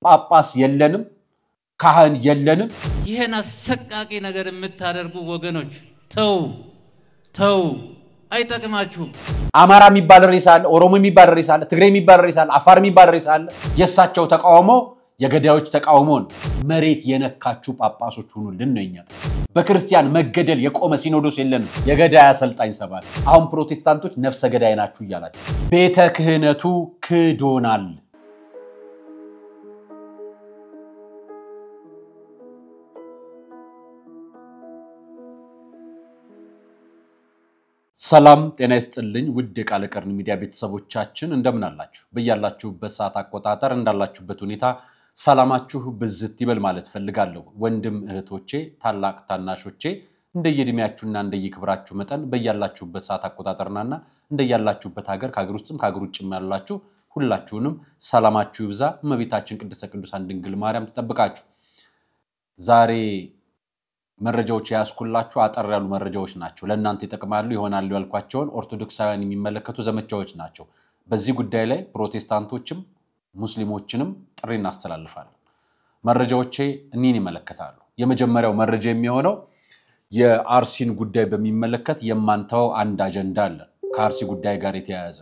ጳጳስ የለንም ካህን የለንም ይሄን አሰቃቂ ነገር የምታደርጉ ወገኖች ተው አይጠቅማችሁም አማራ የሚባል ርዕስ አለ ኦሮሞ የሚባል ርዕስ አለ ትግሬ የሚባል ርዕስ አለ አፋር የሚባል ርዕስ አለ የሳቸው ተቃውሞ የገዳዮች ተቃውሞን መሬት የነካቹ ጳጳሶች ሁኑልን ነውኛት በክርስቲያን መገደል የቆመ ሲኖዶስ የለንም የገዳይ አሰልጣኝ ሰባል አሁን ፕሮቴስታንቶች ነፍሰ ገዳይ ናችሁ ይያላችሁ ቤተ ክህነቱ ክዶናል ሰላም ጤና ይስጥልኝ ውድ የቃለ ቀርን ሚዲያ ቤተሰቦቻችን እንደምን አላችሁ በእያላችሁበት ሰዓት አቆጣጠር እንዳላችሁበት ሁኔታ ሰላማችሁ ብዝት ይበል ማለት ፈልጋለሁ ወንድም እህቶቼ ታላቅ ታናሾቼ እንደየድሚያችሁና እንደየክብራችሁ መጠን በእያላችሁበት ሰዓት አቆጣጠርናና እንደያላችሁበት ሀገር ከሀገር ውስጥም ከሀገር ውጭም ያላችሁ ሁላችሁንም ሰላማችሁ ይብዛ እመቤታችን ቅድስተ ቅዱሳን ድንግል ማርያም ተጠብቃችሁ ዛሬ መረጃዎች ያስኩላችሁ አጠር ያሉ መረጃዎች ናቸው ለእናንተ ይጠቅማሉ ይሆናሉ ያልኳቸውን ኦርቶዶክሳውያን የሚመለከቱ ዘመቻዎች ናቸው በዚህ ጉዳይ ላይ ፕሮቴስታንቶችም ሙስሊሞችንም ጥሪ እናስተላልፋለን መረጃዎቼ እኒን ይመለከታሉ የመጀመሪያው መረጃ የሚሆነው የአርሲን ጉዳይ በሚመለከት የማንተው አንድ አጀንዳ አለ ከአርሲ ጉዳይ ጋር የተያያዘ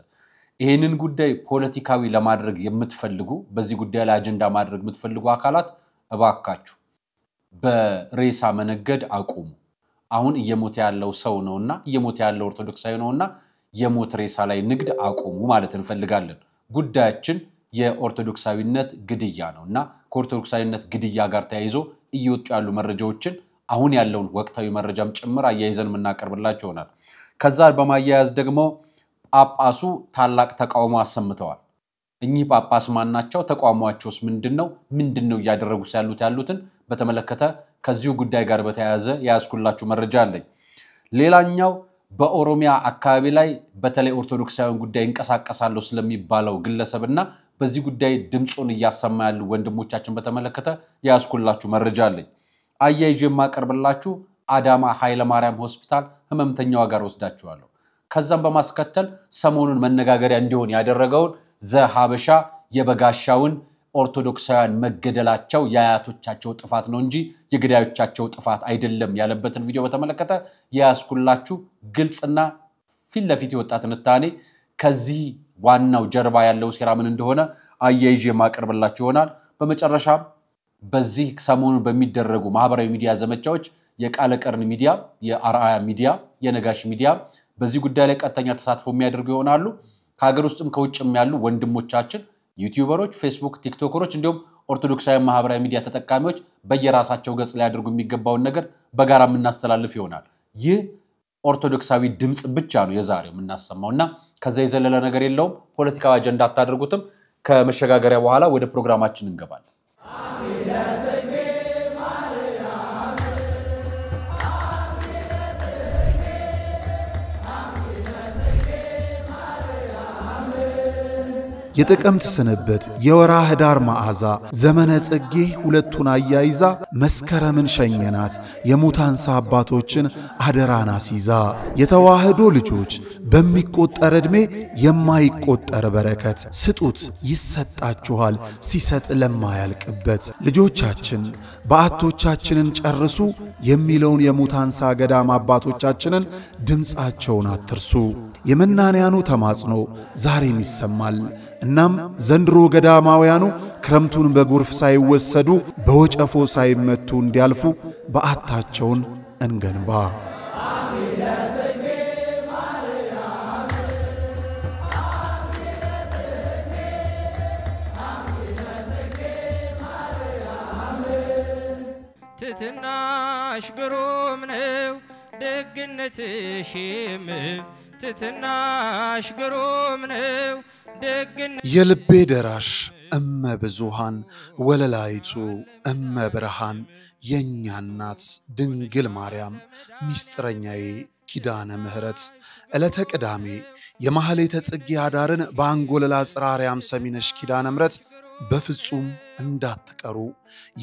ይሄንን ጉዳይ ፖለቲካዊ ለማድረግ የምትፈልጉ በዚህ ጉዳይ ላይ አጀንዳ ማድረግ የምትፈልጉ አካላት እባካችሁ በሬሳ መነገድ አቁሙ አሁን እየሞተ ያለው ሰው ነውና እየሞተ ያለው ኦርቶዶክሳዊ ነውና የሞት ሬሳ ላይ ንግድ አቁሙ ማለት እንፈልጋለን ጉዳያችን የኦርቶዶክሳዊነት ግድያ ነውና ከኦርቶዶክሳዊነት ግድያ ጋር ተያይዞ እየወጡ ያሉ መረጃዎችን አሁን ያለውን ወቅታዊ መረጃም ጭምር አያይዘን እናቀርብላችሁ ይሆናል ከዛ በማያያዝ ደግሞ ጳጳሱ ታላቅ ተቃውሞ አሰምተዋል እኚህ ጳጳስ ማናቸው ተቃውሟቸውስ ምንድነው ያደረጉ ያሉትን በተመለከተ ከዚሁ ጉዳይ ጋር በተያያዘ ያስኩላችሁ መረጃ አለኝ ሌላኛው በኦሮሚያ አካባቢ ላይ በተለይ ኦርቶዶክሳውያን ጉዳይ እንቀሳቀሳሉ ስለሚባለው ግለሰብና በዚህ ጉዳይ ድምጹን ያሰማ ያሉ ወንድሞቻችን በተመለከተ ያስኩላችሁ መረጃ አለኝ አያይዤ ማቀርብላችሁ አዳማ ኃይለ ማርያም ሆስፒታል ህመምተኛው ጋር ወስዳችኋለሁ ከዛም በማስከተል ሰሞኑን መነጋገሪያ እንዲሆን ያደረገው ዘሐበሻ የበጋሻውን ኦርቶዶክሳውያን መገደላቸው ያያቶቻቸው ጥፋት ነው እንጂ የግዳዮቻቸው ጥፋት አይደለም ያለበትን ቪዲዮ በተመለከተ ያስኩላችሁ ግልጽና ፊት ለፊት የወጣት ንታኔ ከዚህ ዋናው ጀርባ ያለው ሴራ ምን እንደሆነ አያይዤ ማቀርብላችሁ ይሆናል በመጨረሻ በዚህ ሰሞኑን በሚደረጉ ማህበራዊ ሚዲያ ዘመቻዎች የቃለ ቀርን ሚዲያ የአርአያ ሚዲያ የነጋሽ ሚዲያ በዚህ ጉዳይ ላይ ቀጥተኛ ተሳትፎ የሚያደርጉ ይሆናሉ ከሀገር ውስጥም ከውጭም ያሉ ወንድሞቻችን ዩቲዩበሮች ፌስቡክ ቲክቶከሮች እንዲሁም ኦርቶዶክሳዊ ማህበራዊ ሚዲያ ተጠቃሚዎች በየራሳቸው ገጽ ላይ ያደርጉ የሚገባው ነገር በጋራ እናስተላልፍ ይሆናል ይህ ኦርቶዶክሳዊ ድምጽ ብቻ ነው የዛሬው እናሰማውና ከዛ የዘለለ ነገር የለውም ፖለቲካዊ አጀንዳ አታደርጉትም ከመሸጋገሪያ በኋላ ወደ ፕሮግራማችን እንገባለን የጥቅምት ስንበት የወራ ህዳር መዓዛ ዘመነ ጽጌ ሁለቱን አያይዛ መስከረምን ሸኘናት የሙታንሳ አባቶችን አደራና ሲዛ የተዋህዶ ልጆች በሚቆጠር እድሜ የማይቆጠር በረከት ስጡት ይሰጣችኋል ሲሰጥ ለማያልቅበት ልጆቻችን በአቶቻችንን ጨርሱ የሚለውን የሙታንሳ ገዳም አባቶቻችንን ድምጻቸውን አትርሱ የመናንያኑ ተማጽኖ ዛሬም ይሰማል እናም ዘንድሮ ገዳማውያኑ ክረምቱን በጉርፍ ሳይወሰዱ በወጨፎ ሳይመቱ እንዲያልፉ በአታቸውን እንገንባ ትትናሽ ግሩም ነው ደግነትሽም ትትናሽ ግሩም ነው የልቤ ደራሽ እመ ብዙሃን ወለላይቱ እመ ብርሃን የኛ እናት ድንግል ማርያም ሚስጥረኛዬ ኪዳነ ምህረት ዕለተ ቅዳሜ የማህሌተ ጽጌ አዳርን በአንጎለላ ጽራሪያም ሰሚነሽ ኪዳነ ምህረት በፍጹም እንዳትቀሩ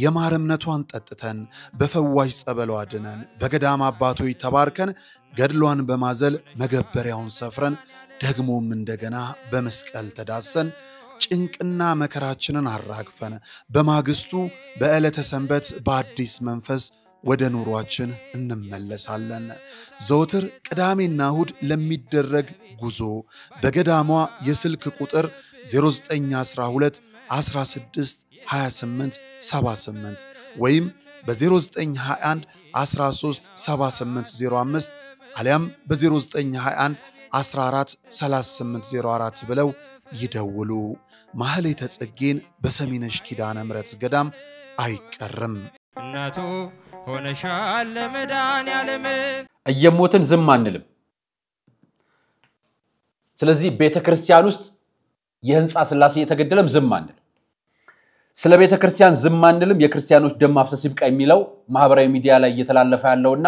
የማርምነቷን ጠጥተን በፈዋሽ ጸበሏ ድነን በገዳም አባቶይ ተባርከን ገድሏን በማዘል መገበሪያውን ሰፍረን ደግሞም እንደገና በመስቀል ተዳሰን ጭንቅና መከራችንን አራግፈን በማግስቱ በዕለተ ሰንበት በአዲስ መንፈስ ወደ ኑሯችን እንመለሳለን። ዘወትር ቅዳሜና እሁድ ለሚደረግ ጉዞ በገዳሟ የስልክ ቁጥር 0912 16 28 78 ወይም በ0921 13 7805 አሊያም በ0921 14 3804 ብለው ይደውሉ። ማህሌተ ጽጌን በሰሚነሽ ኪዳነ ምሕረት ገዳም አይቀርም። እናቱ ሆነሻል ለመድኃኔዓለም እየሞትን ዝም አንልም። ስለዚህ ቤተክርስቲያን ውስጥ የህንጻ ስላሴ የተገደለም ዝም አንልም። ስለ ቤተክርስቲያን ዝም አንልም። የክርስቲያኖች ደም ማፍሰስ ይብቃ የሚለው ማህበራዊ ሚዲያ ላይ እየተላለፈ ያለውና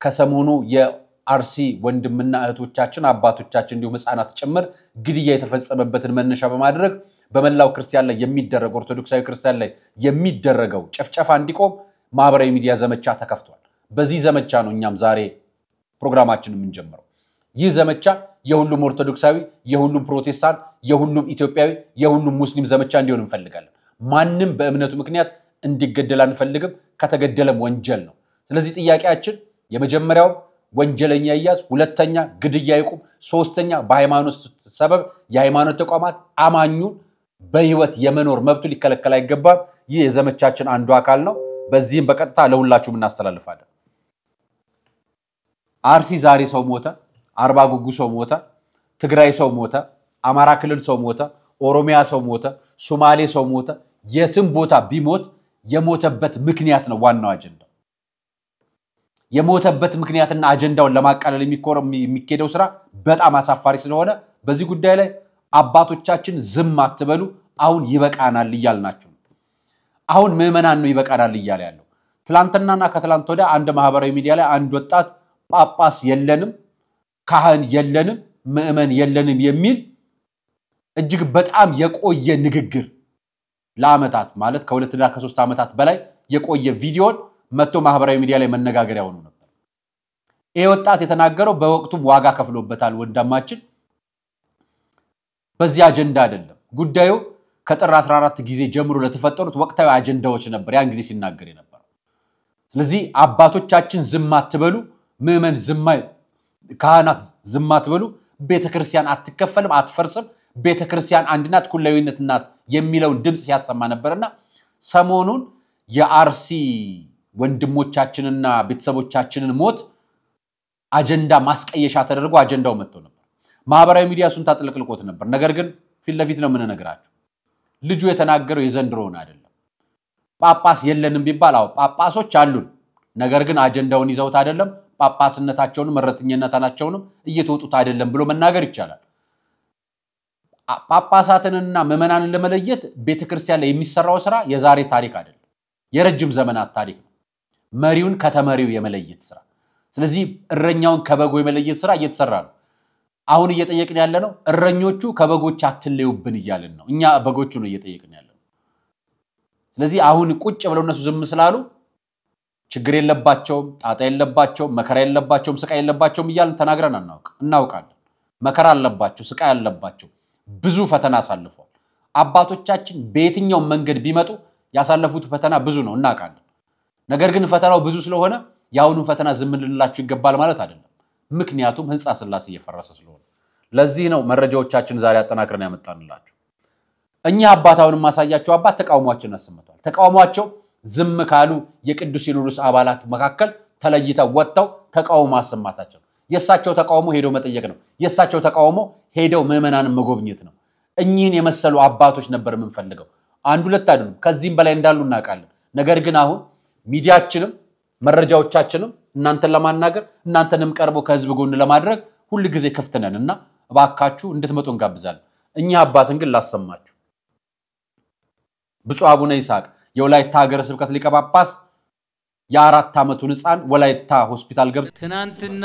ከሰሞኑ የአርሲ ወንድምና እህቶቻችን አባቶቻችን እንዲሁም ህፃናት ጭምር ግድያ የተፈጸመበትን መነሻ በማድረግ በመላው ክርስቲያን ላይ የሚደረገው ኦርቶዶክሳዊ ክርስቲያን ላይ የሚደረገው ጭፍጨፋ እንዲቆም ማህበራዊ ሚዲያ ዘመቻ ተከፍቷል። በዚህ ዘመቻ ነው እኛም ዛሬ ፕሮግራማችንን የምንጀምረው። ይህ ዘመቻ የሁሉም ኦርቶዶክሳዊ፣ የሁሉም ፕሮቴስታንት፣ የሁሉም ኢትዮጵያዊ፣ የሁሉም ሙስሊም ዘመቻ እንዲሆን እንፈልጋለን። ማንንም በእምነቱ ምክንያት እንዲገደል አንፈልግም። ከተገደለም ወንጀል ነው። ስለዚህ ጥያቄያችን የመጀመሪያው ወንጀለኛ ይያዝ፣ ሁለተኛ ግድያ ይቁም፣ ሶስተኛ በሃይማኖት ሰበብ የሃይማኖት ተቋማት አማኙን በህይወት የመኖር መብቱ ሊከለከል አይገባም። ይህ የዘመቻችን አንዱ አካል ነው። በዚህም በቀጥታ ለሁላችሁም እናስተላልፋለን። አርሲ ዛሬ ሰው ሞተ፣ አርባ ጉጉ ሰው ሞተ፣ ትግራይ ሰው ሞተ፣ አማራ ክልል ሰው ሞተ፣ ኦሮሚያ ሰው ሞተ፣ ሶማሌ ሰው ሞተ። የትም ቦታ ቢሞት የሞተበት ምክንያት ነው ዋናው አጀንዳ። የሞተበት ምክንያትና አጀንዳውን ለማቃለል የሚከደው ስራ በጣም አሳፋሪ ስለሆነ በዚህ ጉዳይ ላይ አባቶቻችን ዝም አትበሉ። አሁን ይበቃናል እያልናችሁ። አሁን ምዕመናን ነው ይበቃናል እያለ ያለው። ትላንትናና ከትላንት ወዲያ አንድ ማህበራዊ ሚዲያ ላይ አንድ ወጣት ጳጳስ የለንም፣ ካህን የለንም፣ ምዕመን የለንም የሚል እጅግ በጣም የቆየ ንግግር ለአመታት ማለት ከ2 እና ከ3 አመታት በላይ የቆየ ቪዲዮን መጥቶ ማህበራዊ ሚዲያ ላይ መነጋገሪያ ሆኖ ነበር። ይሄ ወጣት የተናገረው በወቅቱም ዋጋ ከፍሎበታል ወንድማችን። በዚህ አጀንዳ አይደለም ጉዳዩ ከጥር 14 ጊዜ ጀምሮ ለተፈጠሩት ወቅታዊ አጀንዳዎች ነበር ያን ጊዜ ሲናገር ነበር። ስለዚህ አባቶቻችን ዝም አትበሉ፣ ምዕመን ዝም አይበል፣ ካህናት ዝም አትበሉ፣ ቤተክርስቲያን አትከፈልም፣ አትፈርስም፣ ቤተክርስቲያን አንድ ናት፣ ኩላዊነት ናት የሚለውን ድምጽ ሲያሰማ ነበርና ሰሞኑን የአርሲ ወንድሞቻችንና ቤተሰቦቻችንን ሞት አጀንዳ ማስቀየሻ ተደርጎ አጀንዳው መጥቶ ነበር። ማህበራዊ ሚዲያ ሱን ታጥልቅልቆት ነበር። ነገር ግን ፊት ለፊት ነው የምንነግራችሁ። ልጁ የተናገረው የዘንድሮውን አይደለም። ጳጳስ የለንም ቢባል አው ጳጳሶች አሉን፣ ነገር ግን አጀንዳውን ይዘውት አይደለም፣ ጳጳስነታቸውን መረጥኝነታቸውን እየተወጡት አይደለም ብሎ መናገር ይቻላል። ጳጳሳትንና ምዕመናንን ለመለየት ቤተክርስቲያን ላይ የሚሰራው ስራ የዛሬ ታሪክ አይደለም፣ የረጅም ዘመናት ታሪክ ነው። መሪውን ከተመሪው የመለየት ስራ። ስለዚህ እረኛውን ከበጎ የመለየት ስራ እየተሰራ ነው። አሁን እየጠየቅን ያለነው እረኞቹ ከበጎች አትለዩብን ይያልን ነው። እኛ በጎቹ ነው እየጠየቅን ያለነው። ስለዚህ አሁን ቁጭ ብለው እነሱ ዝም ስላሉ ችግር የለባቸውም፣ ጣጣ የለባቸውም፣ መከራ የለባቸውም፣ ስቃይ የለባቸውም ይያልን ተናግረን እናውቃለን። መከራ አለባቸው፣ ስቃይ አለባቸው፣ ብዙ ፈተና አሳልፈዋል። አባቶቻችን በየትኛው መንገድ ቢመጡ ያሳለፉት ፈተና ብዙ ነው እናውቃለን። ነገር ግን ፈተናው ብዙ ስለሆነ ያውኑ ፈተና ዝም ልንላችሁ ይገባል ማለት አይደለም። ምክንያቱም ህንጻ ስላሴ እየፈረሰ ስለሆነ ለዚህ ነው መረጃዎቻችን ዛሬ አጠናክረን ያመጣንላችሁ። እኛ አባታውን ማሳያቸው አባት ተቃውሟቸውን አሰምተዋል። ተቃውሟቸው ዝም ካሉ የቅዱስ ሲኖዶስ አባላት መካከል ተለይተው ወጥተው ተቃውሞ ማሰማታቸው። የሳቸው ተቃውሞ ሄደው መጠየቅ ነው። የሳቸው ተቃውሞ ሄደው ምዕመናንን መጎብኘት ነው። እኚህን የመሰሉ አባቶች ነበር የምንፈልገው። አንድ ሁለት አይደሉም፣ ከዚህም በላይ እንዳሉ እናውቃለን። ነገር ግን አሁን ሚዲያችንም መረጃዎቻችንም እናንተን ለማናገር እናንተንም ቀርቦ ከህዝብ ጎን ለማድረግ ሁሉ ጊዜ ክፍት ነንና እባካችሁ እንድትመጡ እንጋብዛለን። እኚህ አባትን ግን ላሰማችሁ። ብፁዕ አቡነ ይስሐቅ የወላይታ ሀገረ ስብከት ሊቀ ጳጳስ የ4 ዓመቱን ህፃን ወላይታ ሆስፒታል ገብተው ትናንትና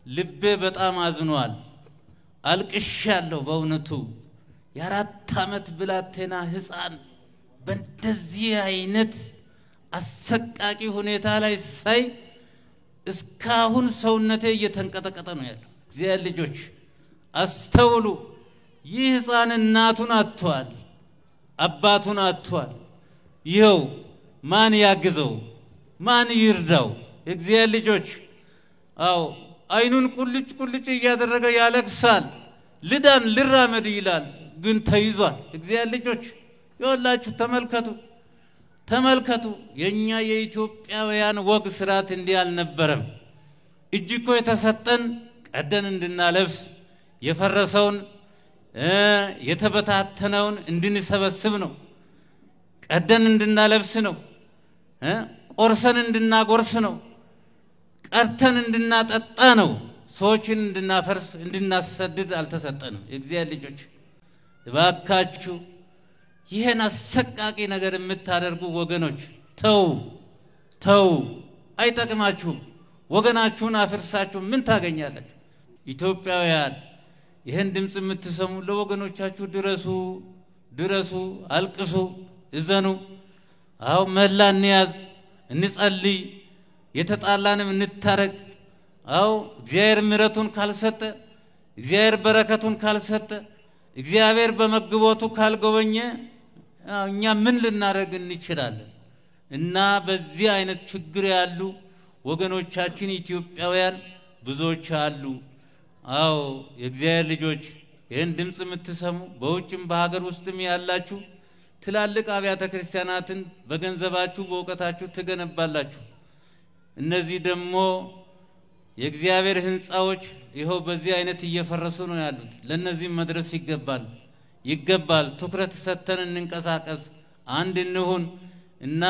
ልቤ በጣም አዝኗል፣ አልቅሻለሁ። በእውነቱ የ4 ዓመት ብላቴና ህፃን በእንደዚህ አይነት አሰቃቂ ሁኔታ ላይ ሳይ እስካሁን ሰውነቴ እየተንቀጠቀጠ ነው ያለው። እግዚአብሔር ልጆች አስተውሉ። ይህ ህፃን እናቱን አጥቷል፣ አባቱን አጥቷል። ይኸው ማን ያግዘው? ማን ይርዳው? የእግዚአብሔር ልጆች አው አይኑን ቁልጭ እያደረገ ያለቅሳል። ልዳን ልራመድ ይላል፣ ግን ተይዟል። እግዚአብሔር ልጆች ይወላችሁ ተመልከቱ። የኛ የኢትዮጵያውያን ወግ ስርዓት እንዲህ አልነበረም። እጅኮ የተሰጠን ቀደን እንድናለብስ የፈረሰውን የተበታተነውን እንድንሰበስብ ነው። ቀደን እንድናለብስ ነው። ቆርሰን እንድናጎርስ ነው። ቀርተን እንድናጠጣ ነው። ሰዎችን እንድናፈርስ እንድናሰድድ አልተሰጠንም። የእግዚአብሔር ልጆች እባካችሁ ይሄን አሰቃቂ ነገር የምታደርጉ ወገኖች ተው፣ አይጠቅማችሁም። ወገናችሁን አፍርሳችሁ ምን ታገኛላችሁ? ኢትዮጵያውያን ይሄን ድምጽ የምትሰሙ ለወገኖቻችሁ ድረሱ፣ አልቅሱ፣ እዘኑ። አው መላ እንያዝ፣ እንጸልይ፣ የተጣላንም እንታረቅ። አው እግዚአብሔር ምሕረቱን ካልሰጠ፣ እግዚአብሔር በረከቱን ካልሰጠ፣ እግዚአብሔር በመግቦቱ ካልጎበኘ እኛ ምን ልናደርግ እንችላለን? እና በዚህ አይነት ችግር ያሉ ወገኖቻችን ኢትዮጵያውያን ብዙዎች አሉ። አው የእግዚአብሔር ልጆች ይህን ድምጽ የምትሰሙ በውጭም በሀገር ውስጥም ያላችሁ ትላልቅ አብያተ ክርስቲያናትን በገንዘባችሁ በእውቀታችሁ ትገነባላችሁ። እነዚህ ደግሞ የእግዚአብሔር ህንጻዎች ይኸው በዚህ አይነት እየፈረሱ ነው ያሉት። ለነዚህ መድረስ ይገባል። ትኩረት ሰጥተን እንንቀሳቀስ፣ አንድ እንሁን እና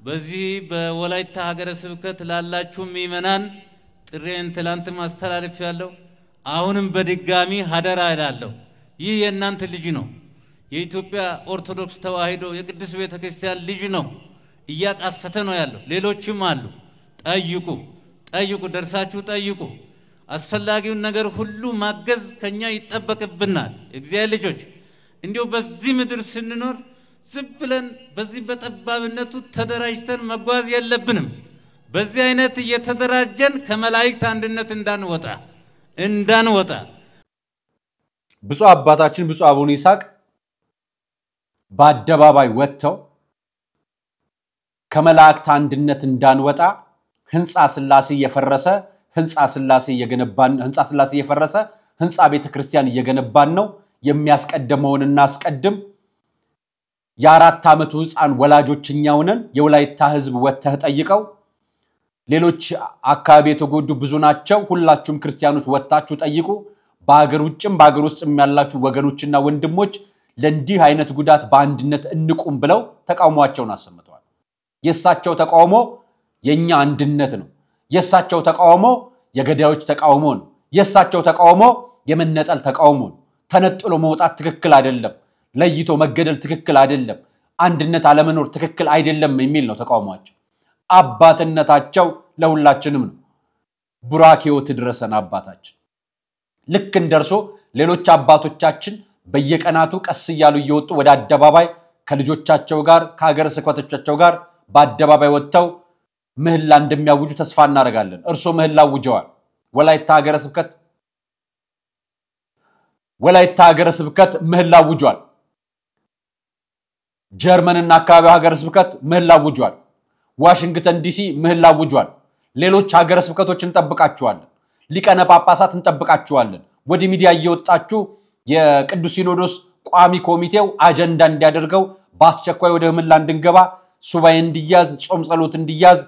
በዚህ በወላይታ ሀገረ ስብከት ላላችሁ ምእመናን ጥሬን ትላንት ማስተላለፍ ያለው አሁንም በድጋሚ ሀደራ እላለሁ። ይህ የእናንተ ልጅ ነው። የኢትዮጵያ ኦርቶዶክስ ተዋሕዶ የቅዱስ ቤተክርስቲያን ልጅ ነው። እያቃሰተ ነው ያለው። ሌሎችም አሉ። ጠይቁ፣ ደርሳችሁ ጠይቁ። አስፈላጊውን ነገር ሁሉ ማገዝ ከኛ ይጠበቅብናል። እግዚአብሔር ልጆች እንዲሁ በዚህ ምድር ስንኖር ዝም ብለን በዚህ በጠባብነቱ ተደራጅተን መጓዝ የለብንም። በዚህ አይነት እየተደራጀን ከመላእክት አንድነት እንዳንወጣ ብፁዕ አባታችን ብፁዕ አቡነ ይስሐቅ በአደባባይ ወጥተው ከመላእክት አንድነት እንዳንወጣ ህንጻ ስላሴ የፈረሰ ህንጻ ስላሴ የፈረሰ ህንጻ ቤተክርስቲያን እየገነባን ነው፣ የሚያስቀድመውን እናስቀድም። የ4 ዓመቱ ህፃን ወላጆችኛው ነን። የወላይታ ህዝብ ወጥተህ ጠይቀው። ሌሎች አካባቢ የተጎዱ ብዙ ናቸው። ሁላችሁም ክርስቲያኖች ወጣችሁ ጠይቁ። በአገር ውጭም በአገር ውስጥም ያላችሁ ወገኖችና ወንድሞች ለእንዲህ አይነት ጉዳት በአንድነት እንቁም ብለው ተቃውሟቸውን አሰምተዋል። የሳቸው ተቃውሞ የኛ አንድነት ነው። የሳቸው ተቃውሞ የገዳዮች ተቃውሞ ነው። የሳቸው ተቃውሞ የመነጠል ተቃውሞ ነው። ተነጥሎ መውጣት ትክክል አይደለም፣ ለይቶ መገደል ትክክል አይደለም፣ አንድነት አለመኖር ትክክል አይደለም የሚል ነው ተቃውሟቸው። አባትነታቸው ለሁላችንም ነው። ቡራኬዎት ድረሰን አባታችን ልክ እንደርሶ ሌሎች አባቶቻችን በየቀናቱ ቀስ እያሉ እየወጡ ወደ አደባባይ ከልጆቻቸው ጋር ከሀገረ ስብከቶቻቸው ጋር በአደባባይ ወጥተው ምህላ እንደሚያውጁ ተስፋ እናደርጋለን። እርሶ ምህላ አውጀዋል። ወላይታ ሀገረ ስብከት ምህላ አውጇል። ጀርመንና አካባቢው ሀገረ ስብከት ምህላ አውጇል። ዋሽንግተን ዲሲ ምህላ አውጇል። ሌሎች ሀገረ ስብከቶችን እንጠብቃችኋለን። ሊቃነ ጳጳሳት እንጠብቃችኋለን። ወደ ሚዲያ እየወጣችሁ የቅዱስ ሲኖዶስ ቋሚ ኮሚቴው አጀንዳ እንዲያደርገው በአስቸኳይ ወደ ምህላ እንድንገባ ሱባኤ እንዲያዝ ጾም ጸሎት እንዲያዝ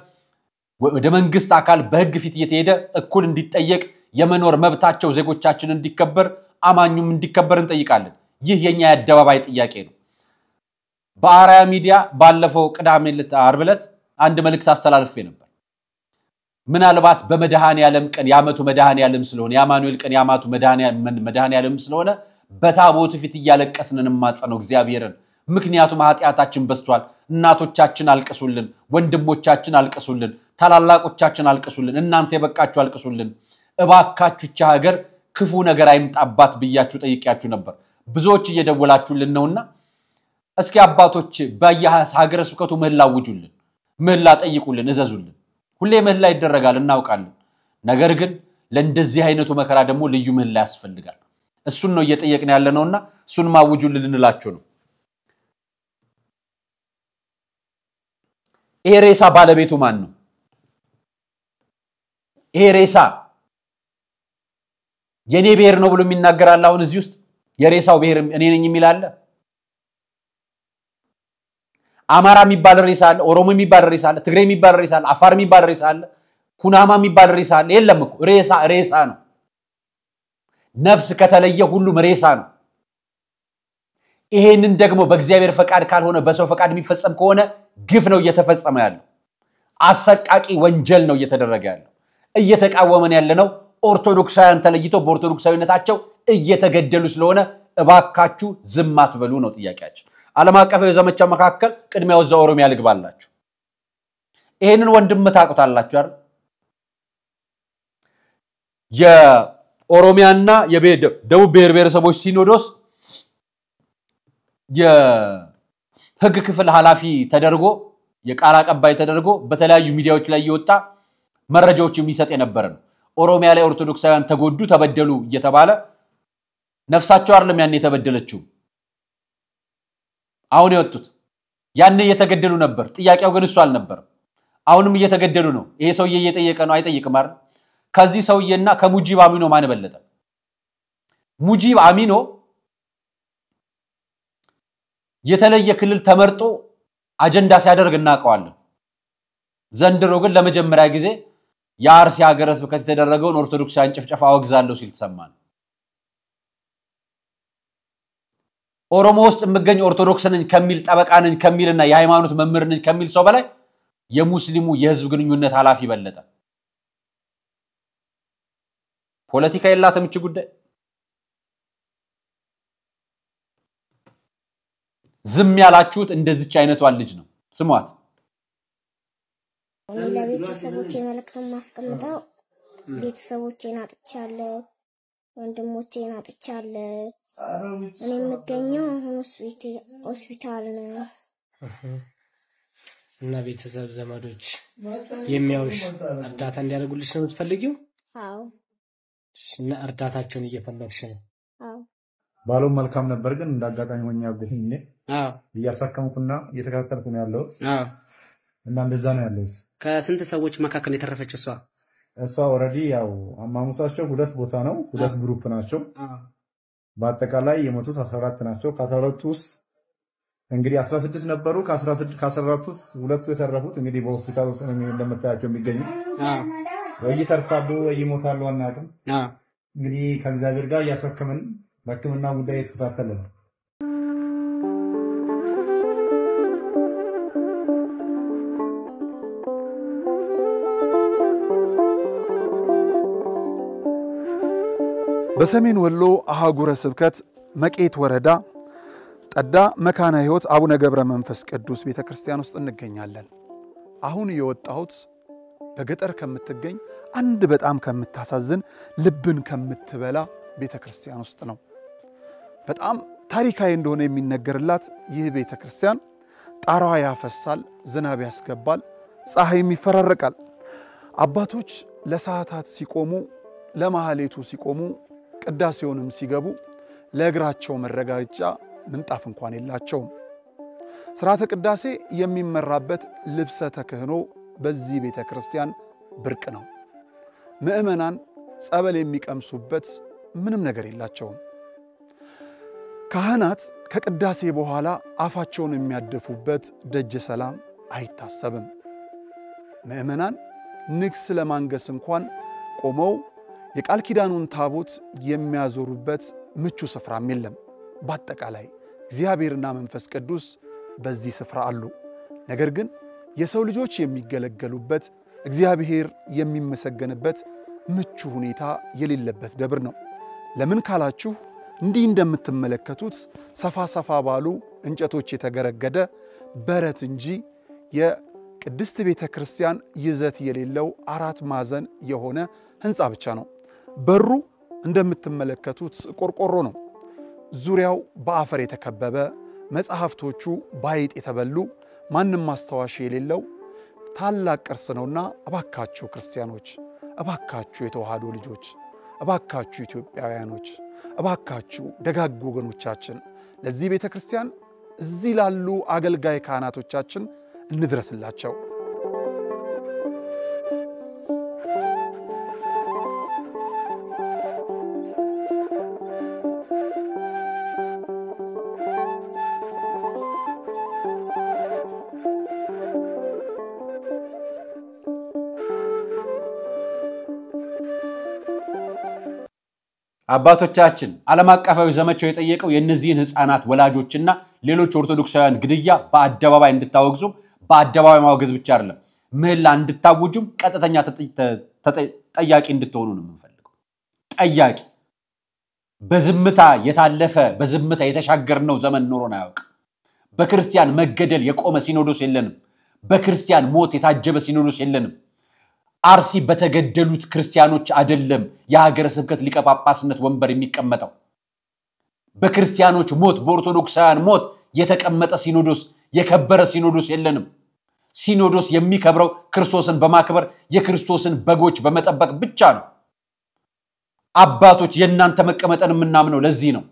ወደ መንግስት አካል በህግ ፊት እየተሄደ እኩል እንዲጠየቅ የመኖር መብታቸው ዜጎቻችን እንዲከበር አማኙም እንዲከበር እንጠይቃለን። ይህ የኛ የአደባባይ ጥያቄ ነው። በአራያ ሚዲያ ባለፈው ቅዳሜ ዓርብ ዕለት አንድ መልእክት አስተላልፌ ነበር። ምናልባት በመድኃኔ ዓለም ቀን ያመቱ መድኃኔ ዓለም ስለሆነ ያማኑኤል ቀን ያማቱ መድኃኔ ዓለም ስለሆነ በታቦቱ ፊት እያለቀስን እንማጸነው እግዚአብሔርን። ምክንያቱም ኃጢያታችን በዝቷል። እናቶቻችን አልቅሱልን፣ ወንድሞቻችን አልቅሱልን፣ ታላላቆቻችን አልቅሱልን፣ እናንተ የበቃችሁ አልቅሱልን። እባካችሁ እቺ ሀገር ክፉ ነገር አይምጣባት ብያችሁ ጠይቂያችሁ ነበር። ብዙዎች እየደወላችሁልን ነውና እስኪ አባቶች በየሀገረ ስብከቱ ምህላ አውጁልን፣ ምህላ ጠይቁልን፣ እዘዙልን። ሁሌ ምህላ ይደረጋል እናውቃለን። ነገር ግን ለእንደዚህ አይነቱ መከራ ደግሞ ልዩ ምህላ ያስፈልጋል። እሱን ነው እየጠየቅን ያለነውና እሱን ማውጁልን እንላችሁ ነው። ይሄ ሬሳ ባለቤቱ ማን ነው? ይሄ ሬሳ የኔ ብሔር ነው ብሎ የሚናገራል? አሁን እዚህ ውስጥ የሬሳው ብሔር እኔ ነኝ የሚል አለ? አማራ የሚባል ሬሳ አለ? ኦሮሞ የሚባል ሬሳ አለ? ትግሬ የሚባል ሬሳ አለ? አፋር የሚባል ሬሳ አለ? ኩናማ የሚባል ሬሳ አለ? የለም እኮ ሬሳ ነው። ነፍስ ከተለየ ሁሉም ሬሳ ነው። ይሄንን ደግሞ በእግዚአብሔር ፈቃድ ካልሆነ በሰው ፈቃድ የሚፈጸም ከሆነ ግፍ ነው እየተፈጸመ ያለው። አሰቃቂ ወንጀል ነው እየተደረገ ያለው። እየተቃወመን ያለነው ኦርቶዶክሳውያን ተለይተው በኦርቶዶክሳዊነታቸው እየተገደሉ ስለሆነ እባካችሁ ዝም አትበሉ ነው ጥያቄያችን። ዓለም አቀፍ የዘመቻ መካከል ቅድሚያው እዛ ኦሮሚያ ልግባላችሁ። ይሄንን ወንድም ታውቁታላችሁ አይደል? የኦሮሚያና የደቡብ ብሔረሰቦች ሲኖዶስ የህግ ክፍል ኃላፊ ተደርጎ የቃል አቀባይ ተደርጎ በተለያዩ ሚዲያዎች ላይ እየወጣ መረጃዎች የሚሰጥ የነበረ ነው። ኦሮሚያ ላይ ኦርቶዶክሳውያን ተጎዱ ተበደሉ እየተባለ ነፍሳቸው አይደለም ያን የተበደለችው አሁን የወጡት ያን እየተገደሉ ነበር። ጥያቄው ግን እሱ አልነበረም። አሁንም እየተገደሉ ነው። ይሄ ሰውዬ እየጠየቀ ነው አይጠይቅም አይደል? ከዚህ ሰውዬና ከሙጂብ አሚኖ ማን በለጠ? ሙጂብ አሚኖ የተለየ ክልል ተመርጦ አጀንዳ ሲያደርግ እናቀዋለን። ዘንድሮ ግን ለመጀመሪያ ጊዜ የአርሲ ሀገረ ስብከት የተደረገውን ኦርቶዶክሳውያን ጭፍጨፋ አወግዛለሁ ሲል ተሰማን። ኦሮሞ ውስጥ የምገኝ ኦርቶዶክስ ነኝ ከሚል ጠበቃ ነኝ ከሚልና የሃይማኖት መምህር ነኝ ከሚል ሰው በላይ የሙስሊሙ የህዝብ ግንኙነት ኃላፊ በለጠ። ፖለቲካ የላትም እቺ ጉዳይ። ዝም ያላችሁት እንደዚች አይነቷን ልጅ ነው። ስሟት። ለቤተሰቦቼ መልእክት ማስቀምጠው ቤተሰቦቼን አጥቻለሁ፣ ወንድሞቼን አጥቻለሁ። እኔ የምገኘው ሆስፒታል ነው እና ቤተሰብ ዘመዶች የሚያውሽ እርዳታ እንዲያደርጉልሽ ነው የምትፈልጊው? አዎ። እና እርዳታቸውን እየፈለግሽ ነው? አዎ። ባለው መልካም ነበር ግን እንዳጋጣሚ ሆኛ ያገኘኝ። አዎ። እያሳከምኩና እየተከታተልኩ ነው ያለው። አዎ። እና እንደዛ ነው ያለው። ከስንት ሰዎች መካከል የተረፈችው እሷ ኦሬዲ ያው አማሙታቸው ሁለት ቦታ ነው፣ ሁለት ግሩፕ ናቸው። በአጠቃላይ የሞቱት 14 ናቸው። ከ14 ውስጥ እንግዲህ 16 ነበሩ። ከ14 ውስጥ ሁለቱ የተረፉት እንግዲህ በሆስፒታል ውስጥ ነው እንደምታያቸው የሚገኙ። ወይ ይተርፋሉ ወይ ይሞታሉ አናውቅም። እንግዲህ ከእግዚአብሔር ጋር እያሳከምን በሕክምና ጉዳይ የተከታተልን ነው። በሰሜን ወሎ አህጉረ ስብከት መቄት ወረዳ ጠዳ መካነ ሕይወት አቡነ ገብረ መንፈስ ቅዱስ ቤተክርስቲያን ውስጥ እንገኛለን። አሁን የወጣሁት በገጠር ከምትገኝ አንድ በጣም ከምታሳዝን ልብን ከምትበላ ቤተክርስቲያን ውስጥ ነው። በጣም ታሪካዊ እንደሆነ የሚነገርላት ይህ ቤተክርስቲያን ጣራዋ ያፈሳል፣ ዝናብ ያስገባል፣ ፀሐይም ይፈራረቃል። አባቶች ለሰዓታት ሲቆሙ፣ ለማህሌቱ ሲቆሙ፣ ቅዳሴውንም ሲገቡ ለእግራቸው መረጋጫ ምንጣፍ እንኳን የላቸውም። ሥርዓተ ቅዳሴ የሚመራበት ልብሰ ተክህኖ በዚህ ቤተክርስቲያን ብርቅ ነው። ምእመናን ጸበል የሚቀምሱበት ምንም ነገር የላቸውም። ካህናት ከቅዳሴ በኋላ አፋቸውን የሚያደፉበት ደጀ ሰላም አይታሰብም። ምእመናን ንግስ ለማንገስ እንኳን ቆመው የቃል ኪዳኑን ታቦት የሚያዞሩበት ምቹ ስፍራም የለም። በአጠቃላይ እግዚአብሔርና መንፈስ ቅዱስ በዚህ ስፍራ አሉ። ነገር ግን የሰው ልጆች የሚገለገሉበት እግዚአብሔር የሚመሰገንበት ምቹ ሁኔታ የሌለበት ደብር ነው። ለምን ካላችሁ እንዲህ እንደምትመለከቱት ሰፋ ሰፋ ባሉ እንጨቶች የተገረገደ በረት እንጂ የቅድስት ቤተክርስቲያን ይዘት የሌለው አራት ማዕዘን የሆነ ህንጻ ብቻ ነው። በሩ እንደምትመለከቱት ቆርቆሮ ነው። ዙሪያው በአፈር የተከበበ፣ መጽሐፍቶቹ ባይጥ የተበሉ፣ ማንም ማስተዋሽ የሌለው ታላቅ ቅርስ ነውና እባካችሁ ክርስቲያኖች፣ እባካችሁ የተዋህዶ ልጆች፣ እባካችሁ ኢትዮጵያውያኖች፣ እባካችሁ ደጋግ ወገኖቻችን ለዚህ ቤተክርስቲያን እዚህ ላሉ አገልጋይ ካህናቶቻችን እንድረስላቸው። አባቶቻችን ዓለም አቀፋዊ ዘመቻው የጠየቀው የእነዚህን ህፃናት ወላጆችና ሌሎች ኦርቶዶክሳውያን ግድያ በአደባባይ እንድታወግዙ በአደባባይ ማወገዝ ብቻ አይደለም ምህላ እንድታውጁም ቀጥተኛ ጠያቂ እንድትሆኑ ነው የምንፈልገው። ጠያቂ በዝምታ የታለፈ በዝምታ የተሻገርነው ዘመን ኖሮን አያውቅም። በክርስቲያን መገደል የቆመ ሲኖዶስ የለንም። በክርስቲያን ሞት የታጀበ ሲኖዶስ የለንም። አርሲ በተገደሉት ክርስቲያኖች አይደለም የሀገረ ስብከት ሊቀ ጳጳስነት ወንበር የሚቀመጠው። በክርስቲያኖች ሞት በኦርቶዶክሳውያን ሞት የተቀመጠ ሲኖዶስ የከበረ ሲኖዶስ የለንም። ሲኖዶስ የሚከብረው ክርስቶስን በማክበር የክርስቶስን በጎች በመጠበቅ ብቻ ነው። አባቶች የእናንተ መቀመጠን የምናምነው ለዚህ ነው።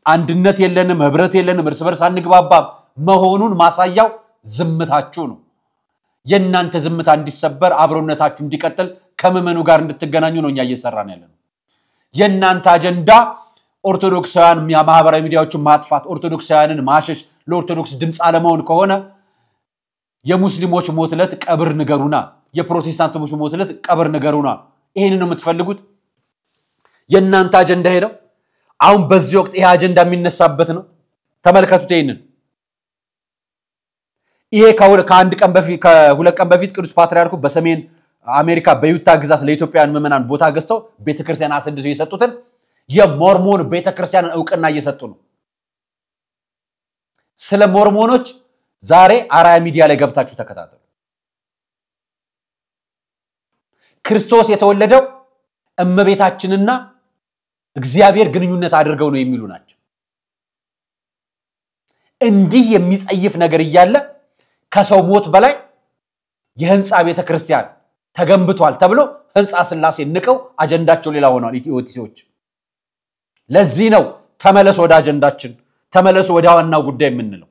አንድነት የለንም፣ ህብረት የለንም፣ እርስ በርስ አንግባባም መሆኑን ማሳያው ዝምታችሁ ነው። የእናንተ ዝምታ እንዲሰበር አብሮነታችሁ እንዲቀጥል ከመመኑ ጋር እንድትገናኙ ነው እኛ እየሰራን ያለነው። የእናንተ አጀንዳ ኦርቶዶክሳውያን ማህበራዊ ሚዲያዎችን ማጥፋት፣ ኦርቶዶክሳውያንን ማሸሽ፣ ለኦርቶዶክስ ድምጽ አለመሆን ከሆነ የሙስሊሞች ሞትለት ቀብር ንገሩና፣ የፕሮቴስታንቶች ሞትለት ቀብር ንገሩና። ይሄንን ነው የምትፈልጉት? የእናንተ አጀንዳ ሄደው አሁን በዚህ ወቅት ይሄ አጀንዳ የሚነሳበት ነው። ተመልከቱት ይሄንን። ይሄ ከአንድ ቀን በፊት ከሁለት ቀን በፊት ቅዱስ ፓትርያርኩ በሰሜን አሜሪካ በዩታ ግዛት ለኢትዮጵያውያን ምዕመናን ቦታ ገዝተው ቤተክርስቲያን አሰድሰው የሰጡትን የሞርሞን ቤተክርስቲያንን ዕውቅና እየሰጡ ነው። ስለ ሞርሞኖች ዛሬ አራያ ሚዲያ ላይ ገብታችሁ ተከታተሉ። ክርስቶስ የተወለደው እመቤታችንና እግዚአብሔር ግንኙነት አድርገው ነው የሚሉ ናቸው። እንዲህ የሚጸይፍ ነገር እያለ ከሰው ሞት በላይ የህንጻ ቤተክርስቲያን ተገንብቷል ተብሎ ህንጻ ስላሴ ንቀው አጀንዳቸው ሌላ ሆኗል ኢትዮቲሶች። ለዚህ ነው ተመለስ ወደ አጀንዳችን፣ ተመለስ ወደ ዋናው ጉዳይ የምንለው።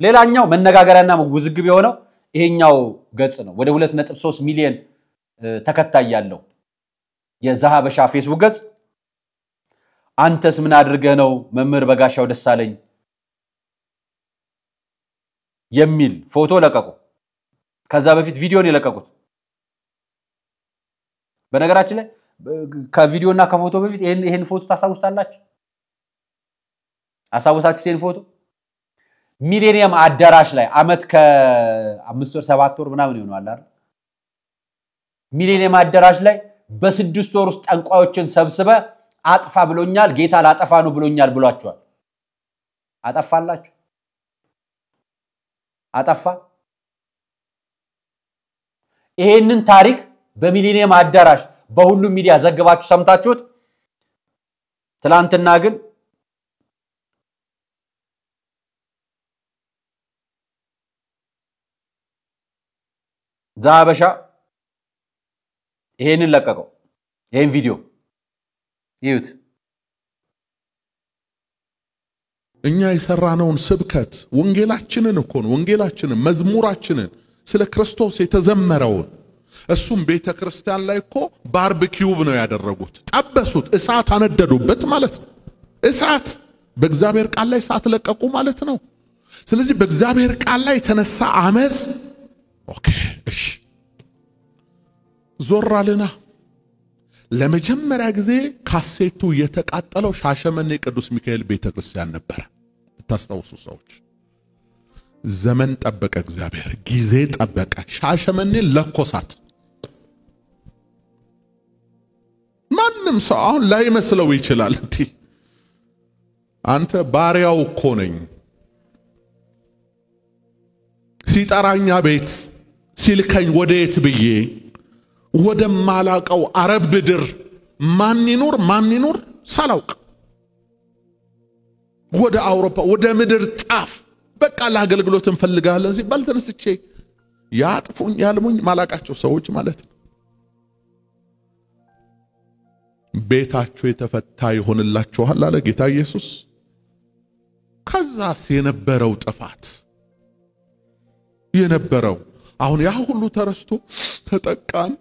ሌላኛው መነጋገሪያና ውዝግብ የሆነው ይሄኛው ገጽ ነው። ወደ 2.3 ሚሊዮን ተከታይ ያለው የዛሃበሻ ፌስቡክ ገጽ አንተስ ምን አድርገህ ነው መምህር በጋሻው ደሳለኝ የሚል ፎቶ ለቀቁ። ከዛ በፊት ቪዲዮን የለቀቁት። በነገራችን ላይ ከቪዲዮና ከፎቶ በፊት ይሄን ፎቶ ታሳውሳላችሁ? አሳውሳችሁት? ይሄን ፎቶ ሚሌኒየም አዳራሽ ላይ አመት ከ5 ወር 7 ወር ምናምን ይሆናል አይደል? ሚሌኒየም አዳራሽ ላይ በ6 ወር ውስጥ ጠንቋዮችን ሰብስበ አጥፋ ብሎኛል ጌታ ላጠፋ ነው ብሎኛል ብሏቸዋል። አጠፋላችሁ? አጠፋ? ይሄንን ታሪክ በሚሊኒየም አዳራሽ በሁሉም ሚዲያ ዘግባችሁ ሰምታችሁት። ትላንትና ግን ዛሃበሻ ይሄንን ለቀቀው። ይሄን ቪዲዮ ይዩት። እኛ የሰራነውን ስብከት ወንጌላችንን እኮ ነው፣ ወንጌላችንን መዝሙራችንን ስለ ክርስቶስ የተዘመረውን እሱም ቤተክርስቲያን ላይ እኮ ባርቢኪው ነው ያደረጉት። ጠበሱት፣ እሳት አነደዱበት ማለት ነው። እሳት በእግዚአብሔር ቃል ላይ እሳት ለቀቁ ማለት ነው። ስለዚህ በእግዚአብሔር ቃል ላይ የተነሳ አመጽ ኦኬ እሺ ዞራልና ለመጀመሪያ ጊዜ ካሴቱ የተቃጠለው ሻሸመኔ ቅዱስ ሚካኤል ቤተክርስቲያን ነበር። ታስታውሱ ሰዎች፣ ዘመን ጠበቀ፣ እግዚአብሔር ጊዜ ጠበቀ። ሻሸመኔ ለኮሳት። ማንም ሰው አሁን ላይ መስለው ይችላል እንዴ አንተ ባሪያው እኮ ነኝ ሲጠራኛ ቤት ሲልከኝ ወዴት ብዬ ወደ ማላቀው አረብ ምድር ማን ይኑር ሳላውቅ ወደ አውሮፓ ወደ ምድር ጫፍ በቃ ለአገልግሎት እንፈልጋለን ሲባል ተነስቼ ያጥፉኝ ያልሙኝ ማላቃቸው ሰዎች ማለት ነው። ቤታችሁ የተፈታ ይሆንላችኋል አለ ጌታ ኢየሱስ። ከዛስ የነበረው ጥፋት የነበረው አሁን ያ ሁሉ ተረስቶ ተጠቃን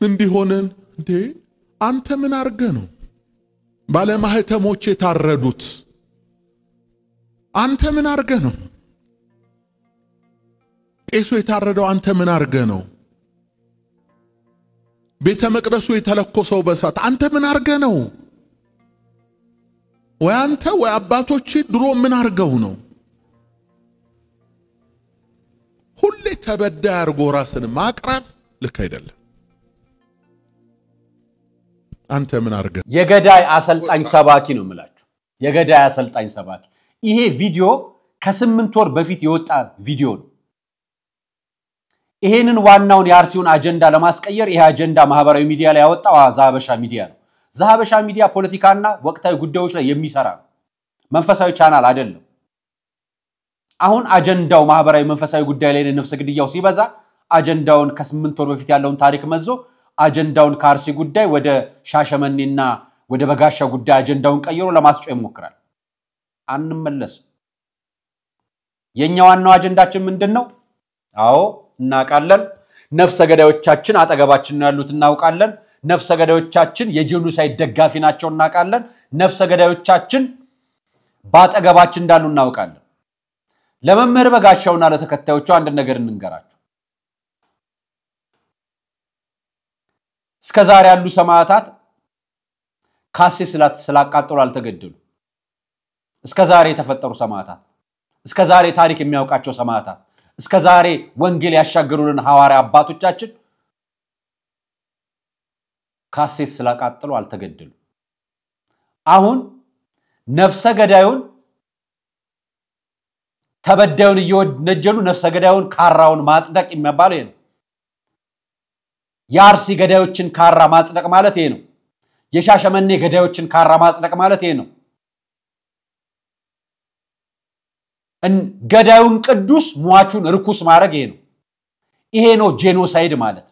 እንዲሆነን እንዴ አንተ ምን አርገ ነው ባለማህተሞች የታረዱት? አንተ ምን አርገ ነው ቄሱ የታረደው? አንተ ምን አርገ ነው ቤተ መቅደሱ የተለኮሰው በሳት? አንተ ምን አርገ ነው ወይ አንተ ወይ አባቶች ድሮ ምን አርገው ነው ሁሌ ተበዳይ አርጎ ራስን ማቅረብ ልክ አይደለም አንተ ምን አርገ የገዳይ አሰልጣኝ ሰባኪ ነው የምላችሁ የገዳይ አሰልጣኝ ሰባኪ ይሄ ቪዲዮ ከ8 ወር በፊት የወጣ ቪዲዮ ነው ይሄንን ዋናውን የአርሲውን አጀንዳ ለማስቀየር ይሄ አጀንዳ ማህበራዊ ሚዲያ ላይ ያወጣው ዛሀበሻ ሚዲያ ነው ዛሀበሻ ሚዲያ ፖለቲካና ወቅታዊ ጉዳዮች ላይ የሚሰራ መንፈሳዊ ቻናል አይደለም አሁን አጀንዳው ማህበራዊ መንፈሳዊ ጉዳይ ላይ ነፍሰ ግድያው ሲበዛ አጀንዳውን ከ8 ወር በፊት ያለውን ታሪክ መዞ አጀንዳውን ከአርሲ ጉዳይ ወደ ሻሸመኔና ወደ በጋሻ ጉዳይ አጀንዳውን ቀይሮ ለማስጮህ ይሞክራል አንመለስም የኛ ዋናው አጀንዳችን ምንድነው አዎ እናቃለን ነፍሰ ገዳዮቻችን አጠገባችን ነው ያሉት እናውቃለን ነፍሰ ገዳዮቻችን የጄኖሳይድ ደጋፊ ናቸው እናቃለን ነፍሰ ገዳዮቻችን ባጠገባችን እንዳሉ እናውቃለን ለመምህር በጋሻውና ለተከታዮቹ አንድ ነገር እንንገራችሁ እስከዛሬ ያሉ ሰማዕታት ካሴ ስላቃጠሉ አልተገደሉ እስከዛሬ የተፈጠሩ ሰማዕታት እስከዛሬ ታሪክ የሚያውቃቸው ሰማዕታት እስከዛሬ ወንጌል ያሻገሩልን ሐዋርያ አባቶቻችን ካሴ ስላቃጠሉ አልተገደሉ አሁን ነፍሰ ገዳዩን ተበዳዩን እየወነጀሉ ነፍሰ ገዳዩን ካራውን ማጽደቅ የሚባለው ይሄ ነው የአርሲ ገዳዮችን ካራ ማጽደቅ ማለት ይሄ ነው የሻሸመኔ ገዳዮችን ካራ ማጽደቅ ማለት ይሄ ነው ገዳዩን ቅዱስ ሟቹን ርኩስ ማድረግ ይሄ ነው ጄኖሳይድ ማለት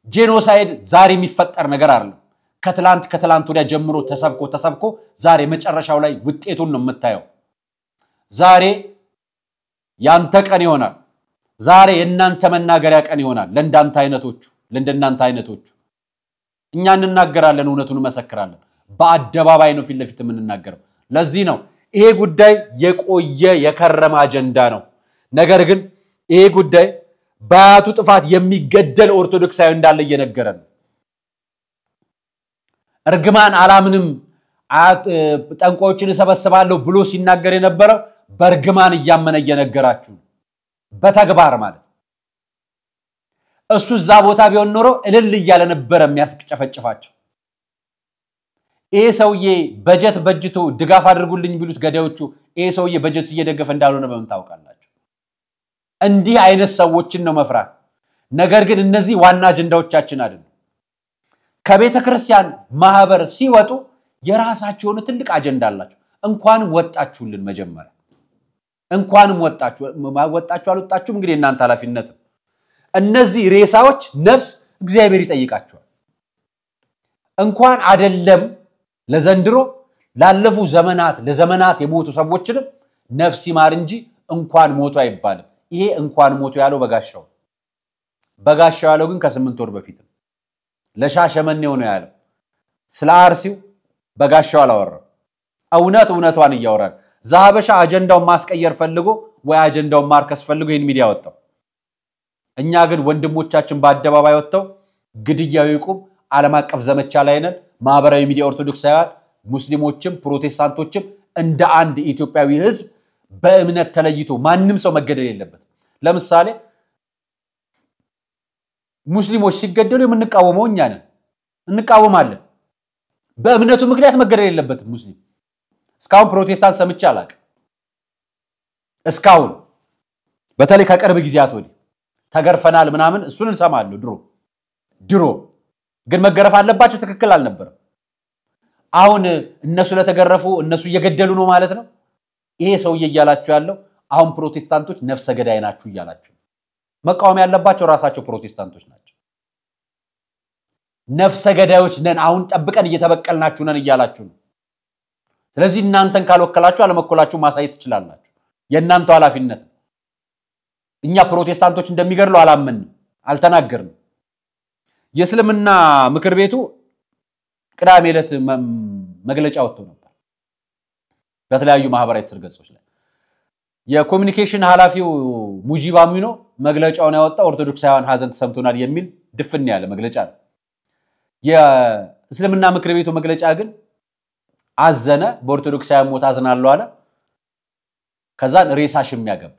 ጄኖሳይድ ዛሬ የሚፈጠር ነገር አይደለም ከትላንት ወዲያ ጀምሮ ተሰብኮ ዛሬ መጨረሻው ላይ ውጤቱን ነው የምታየው ዛሬ ያንተ ቀን ይሆናል ዛሬ የናንተ መናገሪያ ቀን ይሆናል ለእንደናንተ አይነቶቹ እኛ እንናገራለን እውነቱን መሰክራለን በአደባባይ ነው ፊት ለፊት የምንናገረው ለዚህ ነው ይሄ ጉዳይ የቆየ የከረመ አጀንዳ ነው ነገር ግን ይሄ ጉዳይ ባያቱ ጥፋት የሚገደል ኦርቶዶክሳዊ እንዳለ እየነገረን እርግማን አላምንም ጠንቋዮችን ሰበስባለሁ ብሎ ሲናገር የነበረው በርግማን እያመነ እየነገራችሁ በተግባር ማለት እሱ ዛ ቦታ ቢሆን ኖሮ እልል እያለ ነበር የሚያስጨፈጭፋቸው ይሄ ሰውዬ በጀት በጅቶ ድጋፍ አድርጉልኝ ቢሉት ገዳዮቹ ይሄ ሰውዬ በጀት እየደገፈ እንዳልሆነ በመታወቃላችሁ እንዲህ አይነት ሰዎችን ነው መፍራት ነገር ግን እነዚህ ዋና አጀንዳዎቻችን አይደሉም ከቤተ ክርስቲያን ማህበር ሲወጡ የራሳቸውን ትልቅ አጀንዳ አላቸው እንኳንም ወጣችሁልን መጀመሪያ እንኳንም ወጣችሁ አልወጣችሁም እንግዲህ እናንተ ኃላፊነት እነዚህ ሬሳዎች ነፍስ እግዚአብሔር ይጠይቃቸዋል እንኳን አይደለም ለዘንድሮ ላለፉ ለዘመናት የሞቱ ሰዎችን ነፍስ ይማር እንጂ እንኳን ሞቱ አይባልም ይሄ እንኳን ሞቱ ያለው በጋሻው ያለው ግን ከ8 ወር በፊት ለሻሸመኔው ነው ያለው ስለ አርሲው በጋሻው አላወራም እውነቷን እያወራን ዛሀበሻ አጀንዳውን ማስቀየር ፈልጎ ወይ አጀንዳውን ማርከስ ፈልጎ ይሄን ሚዲያ ወጣው እኛ ግን ወንድሞቻችን በአደባባይ ወጣው ግድያው ይቁም ዓለም አቀፍ ዘመቻ ላይ ነን ማህበራዊ ሚዲያ ኦርቶዶክሳውያን ሙስሊሞችም ፕሮቴስታንቶችም እንደ አንድ ኢትዮጵያዊ ህዝብ በእምነት ተለይቶ ማንንም ሰው መገደል የለበት ለምሳሌ ሙስሊሞች ሲገደሉ የምንቃወመው እኛ ነን እንቃወማለን በእምነቱ ምክንያት መገደል የለበት ሙስሊም እስካሁን ፕሮቴስታንት ሰምቼ አላውቅም እስካሁን በተለይ ከቅርብ ጊዜያት ወዲህ ተገርፈናል ምናምን እሱን እንሰማለሁ ድሮ ግን መገረፍ አለባቸው ትክክል አልነበረም አሁን እነሱ ለተገረፉ እነሱ እየገደሉ ነው ማለት ነው ይሄ ሰውዬ እያላችሁ ያለው አሁን ፕሮቴስታንቶች ነፍሰ ገዳይ ናችሁ እያላችሁ መቃወም ያለባቸው ራሳቸው ፕሮቴስታንቶች ናቸው ነፍሰ ገዳዮች ነን አሁን ጠብቀን እየተበቀልናችሁ ነን እያላችሁ ነው ስለዚህ እናንተን ካልወከላችሁ አለመኮላችሁ ማሳየት ትችላላችሁ የእናንተ ኃላፊነት እኛ ፕሮቴስታንቶች እንደሚገርሉ አላመንም አልተናገርንም የእስልምና ምክር ቤቱ ቅዳሜ ዕለት መግለጫ ወጥቶ ነበር በተለያዩ ማህበራዊ ትስስር ላይ የኮሙኒኬሽን ኃላፊው ሙጂብ አሚኖ መግለጫውን ያወጣው ኦርቶዶክሳውያን ሀዘን ተሰምቶናል የሚል ድፍን ያለ መግለጫ ነው የእስልምና ምክር ቤቱ መግለጫ ግን አዘነ በኦርቶዶክሳውያን ሞት አዝናለሁ አለ ከዛን ሬሳ ሽሚያ ገባ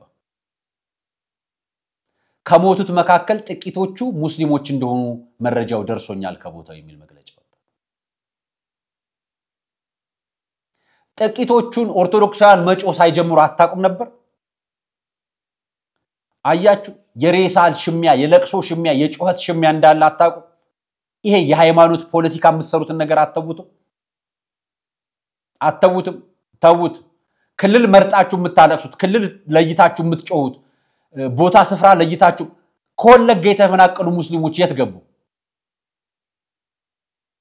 ከሞቱት መካከል ጥቂቶቹ ሙስሊሞች እንደሆኑ መረጃው ደርሶኛል ከቦታው የሚል መግለጫ ወጣ ጥቂቶቹን ኦርቶዶክሳውያን መጮ ሳይጀምሩ አታቁም ነበር አያችሁ የሬሳል ሽሚያ የለቅሶ ሽሚያ የጩኸት ሽሚያ እንዳለ አታቁ ይሄ የሃይማኖት ፖለቲካ መስሩትን ነገር አተውትም ተውት ክልል መርጣችሁ የምታለቅሱት ክልል ለይታችሁ የምትጮሁት ቦታ ስፍራ ለይታችሁ ኮለገ የተፈናቀሉ ሙስሊሞች የት ገቡ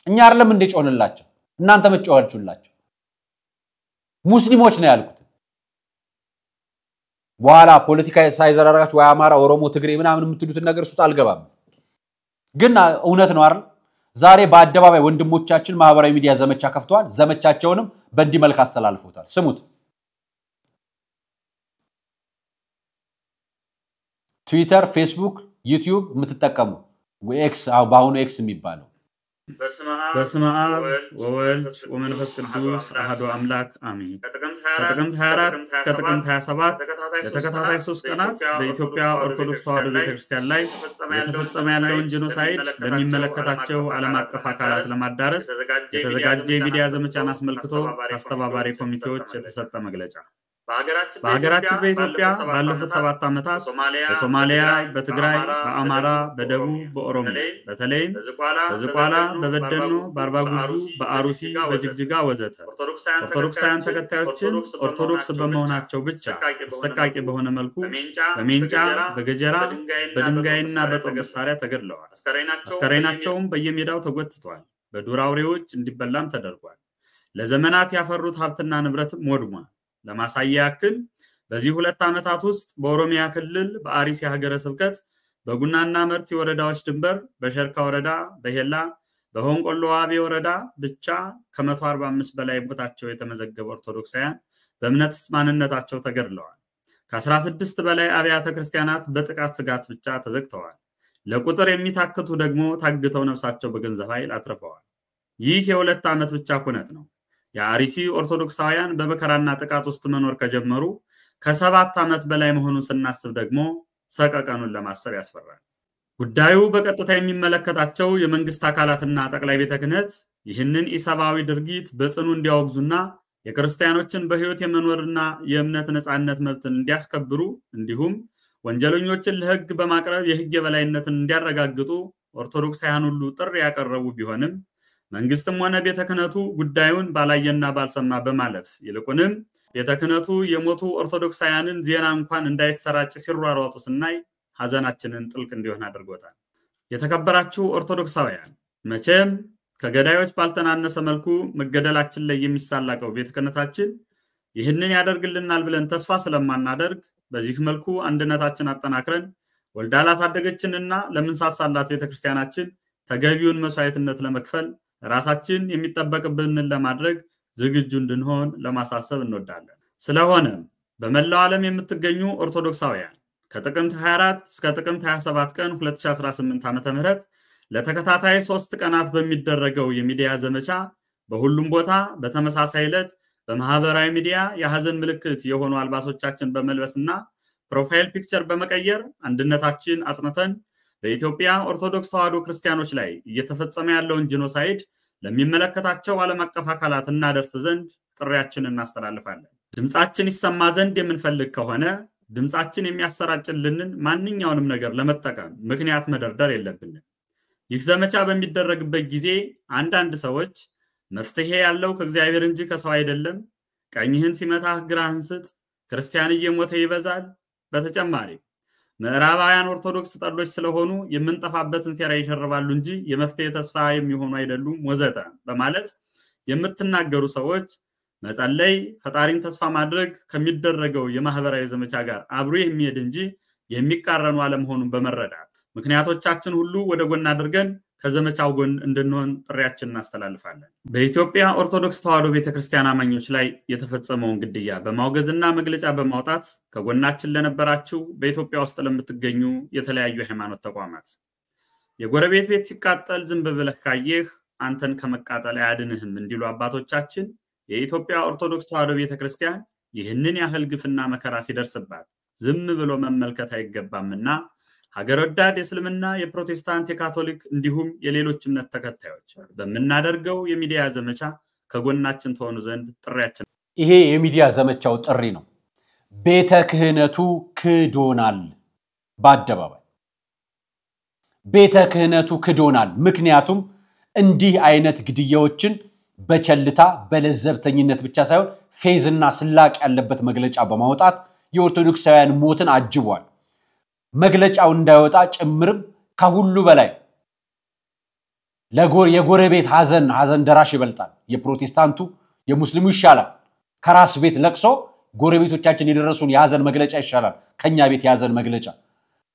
እኛ አይደለም እንደ ጮህንላቸው እናንተ መጮሃልችሁላቸው ሙስሊሞች ነው ያልኩት በኋላ ፖለቲካ ሳይዘራራችሁ ወይ አማራ ኦሮሞ ትግሬ ምናምን የምትሉት ነገር ሱት አልገባም ግን እውነት ነው አይደል ዛሬ በአደባባይ ወንድሞቻችን ማህበራዊ ሚዲያ ዘመቻ ከፍተዋል ዘመቻቸውንም በእንዲ መልክ አስተላልፈውታል ስሙት ትዊተር ፌስቡክ ዩቲዩብ የምትጠቀሙ ወኤክስ ባሁኑ ኤክስ የሚባለው በስመ አብ ወወልድ ወመንፈስ ቅዱስ አሐዱ አምላክ አሜን ከጥቅምት 24 ከጥቅምት 27 ለተከታታይ 3 ቀናት በኢትዮጵያ ኦርቶዶክስ ተዋሕዶ ቤተክርስቲያን ላይ የተፈጸመ ያለውን ጂኖሳይድ ለሚመለከታቸው ዓለም አቀፍ አካላት ለማዳረስ የተዘጋጀ ሚዲያ ዘመቻን አስመልክቶ አስተባባሪ ኮሚቴዎች የተሰጠ መግለጫ በሀገራችን በኢትዮጵያ ባለፉት 7 ዓመታት በሶማሊያ በትግራይ በአማራ በደቡብ በኦሮሚያ በተለይም በዝቋላ በበደኖ በአርባጉጉ በአሩሲ በጅግጅጋ ወዘተ ኦርቶዶክሳውያን ተከታዮችን ኦርቶዶክስ በመሆናቸው ብቻ ተሰቃቂ በሆነ መልኩ በሜንጫ በገጀራ በድንጋይና በጦር መሳሪያ ተገድለዋል አስከሬናቸውም በየሜዳው ተጎትቷል በዱር አውሬዎች እንዲበላም ተደርጓል ለዘመናት ያፈሩት ሀብትና ንብረትም ወድሟል ለማሳያ ያክል በዚህ 2 ዓመታት ውስጥ በኦሮሚያ ክልል በአሪሲ ሀገረ ስብከት በጉናና መርቲ ወረዳዎች ድንበር በሸርካ ወረዳ በሄላ በሆንቆሎ ዋቤ ወረዳ ብቻ ከ145 በላይ ቦታቸው የተመዘገበ ኦርቶዶክሳውያን በእምነት ማንነታቸው ተገድለዋል ከ16 በላይ አብያተ ክርስቲያናት በጥቃት ስጋት ብቻ ተዘግተዋል ለቁጥር የሚታክቱ ደግሞ ታግተው ነፍሳቸው በገንዘብ ኃይል አትርፈዋል ይህ የ2 ዓመት ብቻ ኩነት ነው የአሪሲ ኦርቶዶክሳውያን በመከራና ጥቃት ውስጥ መኖር ከጀመሩ ከ7 ዓመት በላይ መሆኑን ስናስብ ደግሞ ሰቀቀኑን ለማሰብ ያስፈራል ጉዳዩ በቀጥታ የሚመለከታቸው የመንግስት አካላትና ጠቅላይ ቤተ ክህነት ይህንን ኢሰባዊ ድርጊት በጽኑ እንዲያወግዙና የክርስቲያኖችን በህይወት የመኖርና የእምነት ነጻነት መብትን እንዲያስከብሩ እንዲሁም ወንጀለኞችን ለህግ በማቅረብ የህግ የበላይነትን እንዲያረጋግጡ ኦርቶዶክሳውያን ሁሉ ጥሪ ያቀረቡ ቢሆንም መንግስትም ሆነ ቤተ ክህነቱ ጉዳዩን ባላየና ባልሰማ በማለፍ ይልቁንም ቤተ ክህነቱ የሞቱ ኦርቶዶክሳውያንን ዜና እንኳን እንዳይሰራጭ ሲሯሯጡ ስናይ ሐዘናችንን ጥልቅ እንዲሆን አድርጎታል የተከበራችሁ ኦርቶዶክሳውያን መቼም ከገዳዮች ባልተናነሰ መልኩ መገደላችን ላይ የሚሳላቀው ቤተ ክህነታችን ይህንን ያደርግልናል ብለን ተስፋ ስለማናደርግ በዚህ መልኩ አንድነታችን አጠናክረን ወልዳላ ታደገችንና ለምንሳሳላት ቤተክርስቲያናችን ተገቢውን መስዋዕትነት ለመክፈል ራሳችን የሚጠበቅብንን ለማድረግ ዝግጁ እንድንሆን ለማሳሰብ እንወዳለን ስለሆነ በመላው ዓለም የምትገኙ ኦርቶዶክሳውያን ከጥቅምት 24 እስከ ጥቅምት 27 ቀን 2018 ዓ.ም ለተከታታይ 3 ቀናት በሚደረገው የሚዲያ ዘመቻ በሁሉም ቦታ በተመሳሳይ ዕለት በማህበራዊ ሚዲያ የሐዘን ምልክት የሆኑ አልባሶቻችን በመልበስና ፕሮፋይል ፒክቸር በመቀየር አንድነታችን አጽንተን በኢትዮጵያ ኦርቶዶክስ ተዋሕዶ ክርስቲያኖች ላይ እየተፈጸመ ያለውን ጂኖሳይድ ለሚመለከታቸው ዓለም አቀፍ አካላት እናደርስ ዘንድ ጥሪያችንን እናስተላልፋለን ድምጻችን ይሰማ ዘንድ የምንፈልግ ከሆነ ድምጻችን የሚያሰራጭልንን ማንኛውንም ነገር ለመጠቀም ምክንያት መደርደር የለብንም ይህ ዘመቻ በሚደረግበት ጊዜ አንዳንድ ሰዎች መፍትሄ ያለው ከእግዚአብሔር እንጂ ከሰው አይደለም ቀኝህን ሲመታህ ግራህን ስጥ ክርስቲያን እየሞተ ይበዛል በተጨማሪ ምዕራባውያን ኦርቶዶክስ ጠሎች ስለሆኑ የምንጠፋበትን ሴራ ይሸርባሉ እንጂ የመፍትሄ ተስፋ የሚሆኑ አይደሉም ወዘተ በማለት የምትናገሩ ሰዎች መጸለይ ፈጣሪን ተስፋ ማድረግ ከሚደረገው የማህበራዊ ዘመቻ ጋር አብሮ የሚሄድ እንጂ የሚቃረኑ አለመሆኑን በመረዳት ምክንያቶቻችን ሁሉ ወደ ጎን አድርገን ከዘመቻው ጎን እንድንሆን ጥሪያችንን እናስተላልፋለን በኢትዮጵያ ኦርቶዶክስ ተዋሕዶ ቤተክርስቲያን አማኞች ላይ የተፈጸመውን ግድያ በማውገዝና መግለጫ በማውጣት ከጎናችን ለነበራችሁ በኢትዮጵያ ውስጥ ለምትገኙ የተለያዩ ሃይማኖት ተቋማት የጎረቤት ቤት ሲቃጠል ዝም ብለህ ካየህ አንተን ከመቃጠል አያድንህም እንዲሉ አባቶቻችን የኢትዮጵያ ኦርቶዶክስ ተዋሕዶ ቤተክርስቲያን ይህንን ያህል ግፍና መከራ ሲደርስባት ዝም ብሎ መመልከት አይገባምና ሀገር ወዳድ የእስልምና የፕሮቴስታንት የካቶሊክ እንዲሁም የሌሎች እምነት ተከታዮች በመናደርገው የሚዲያ ዘመቻ ከጎናችን ተሆኑ ዘንድ ጥሪያችን ይሄ የሚዲያ ዘመቻው ጥሪ ነው ቤተ ክህነቱ ክዶናል በአደባባይ ቤተ ክህነቱ ክዶናል ምክንያቱም እንዲህ አይነት ግድያዎችን በቸልታ በለዘብተኝነት ብቻ ሳይሆን ፌዝና ስላቅ ያለበት መግለጫ በማውጣት የኦርቶዶክሳውያን ሞትን አጅቧል መግለጫው እንዳይወጣ ጭምርም ከሁሉ በላይ የጎረቤት ሐዘን ደራሽ ይበልጣል የፕሮቴስታንቱ የሙስሊሙ ይሻላል ከራስ ቤት ለቅሶ ጎረቤቶቻችን የደረሱን የሐዘን መግለጫ ይሻላል ከኛ ቤት የሐዘን መግለጫ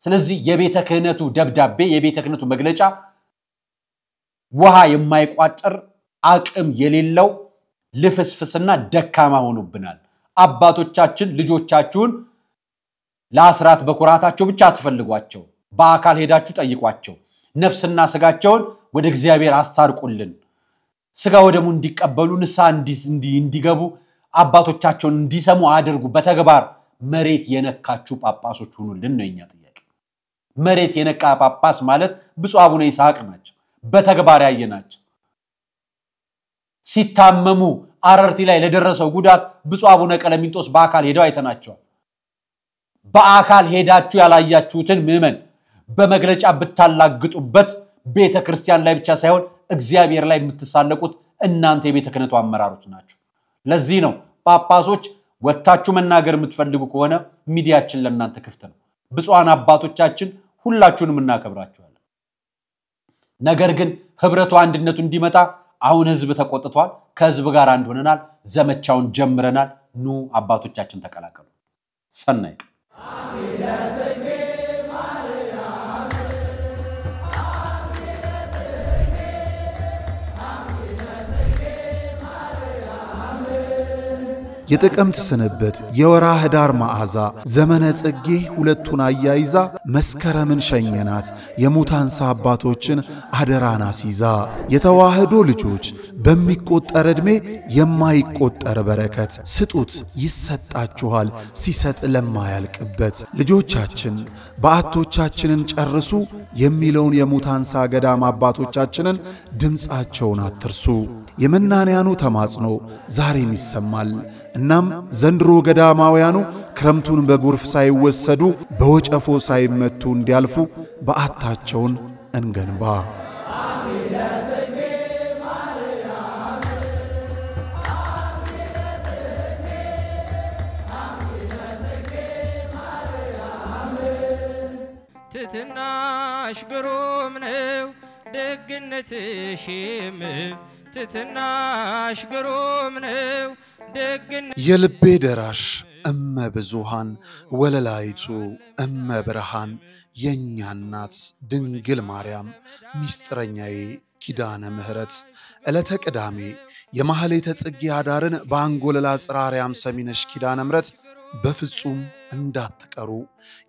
ስለዚህ የቤተ ክህነቱ ደብዳቤ የቤተ ክህነቱ መግለጫ ውሃ የማይቋጥር አቅም የሌለው ልፍስፍስና ደካማ ሆኖብናል አባቶቻችን ልጆቻችሁን ለአስራት በኩራታቸው ብቻ አትፈልጓቸው በአካል ሄዳችሁ ጠይቋቸው ነፍስና ስጋቸውን ወደ እግዚአብሔር አስታርቁልን ስጋ ወደሙ እንዲቀበሉ ንስሐ እንዲገቡ አባቶቻቸውን እንዲሰሙ አድርጉ በተግባር መሬት የነካችሁ ጳጳሶች ሁኑልን ነው የኛ ጥያቄ መሬት የነካ ጳጳስ ማለት ብፁዕ አቡነ ይስሐቅ ናቸው በተግባር ያየናቸው ሲታመሙ አረርቲ ላይ ለደረሰው ጉዳት ብፁዕ አቡነ ቀለሚንጦስ በአካል ሄደው አይተናቸዋል በአካል ሄዳችሁ ያላያችሁትን ምእመን በመግለጫ ብታላግጡበት ቤተክርስቲያን ላይ ብቻ ሳይሆን እግዚአብሔር ላይ የምትሳለቁት እናንተ የቤተ ክህነቱ አመራሮች ናችሁ ለዚህ ነው ጳጳሶች ወጣችሁ መናገር የምትፈልጉ ከሆነ ሚዲያችን ለእናንተ ክፍት ነው ብፁዓን አባቶቻችን ሁላችሁንም እናከብራችኋለን ነገር ግን ህብረቱ አንድነቱ እንዲመጣ አሁን ህዝብ ተቆጥቷል ከህዝብ ጋር አንድ ሆነናል ዘመቻውን ጀምረናል ኑ አባቶቻችን ተቀላቀሉ ሰናይ የጥቅምት ስንበት የወራ ህዳር መዓዛ ዘመነ ጽጌ ሁለቱን አያይዛ መስከረምን ሸኘናት የሙታንሳ አባቶችን አደራና ሲዛ የተዋህዶ ልጆች በሚቆጠር ዕድሜ የማይቆጠር በረከት ስጡት ይሰጣችኋል ሲሰጥ ለማያልቅበት ልጆቻችን በአቶቻችንን ጨርሱ የሚለውን የሙታንሳ ገዳም አባቶቻችንን ድምፃቸውን አትርሱ የመናንያኑ ተማጽኖ ዛሬም ይሰማል እናም ዘንድሮ ገዳማውያኑ ክረምቱን በጎርፍ ሳይወሰዱ በወጨፎ ሳይመቱ እንዲያልፉ በአታቸውን እንገንባ ትትናሽ ግሩም ነው ደግነትሽም ትትናሽ ግሩም ነው የልቤ ደራሽ እመ ብዙሃን ወለላይቱ እመ ብርሃን የኛ እናት ድንግል ማርያም ሚስጥረኛዬ ኪዳነ ምህረት ዕለተ ቅዳሜ የማህሌተ ጽጌ አዳርን በአንጎለላ ጽራሪያም ሰሚነሽ ኪዳነ ምህረት በፍጹም እንዳትቀሩ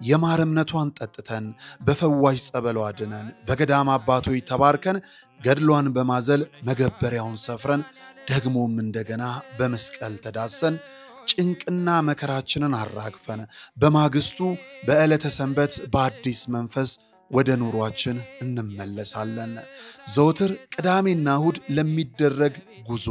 የማር እምነቷን ጠጥተን በፈዋሽ ጸበሏ ድነን በገዳም አባቶች ተባርከን ገድሏን በማዘል መገበሪያውን ሰፍረን ደግሞም እንደገና በመስቀል ተዳሰን ጭንቅና መከራችንን አራግፈን በማግስቱ በዕለተ ሰንበት በአዲስ መንፈስ ወደ ኑሯችን እንመለሳለን ዘወትር ቅዳሜና እሁድ ለሚደረግ ጉዞ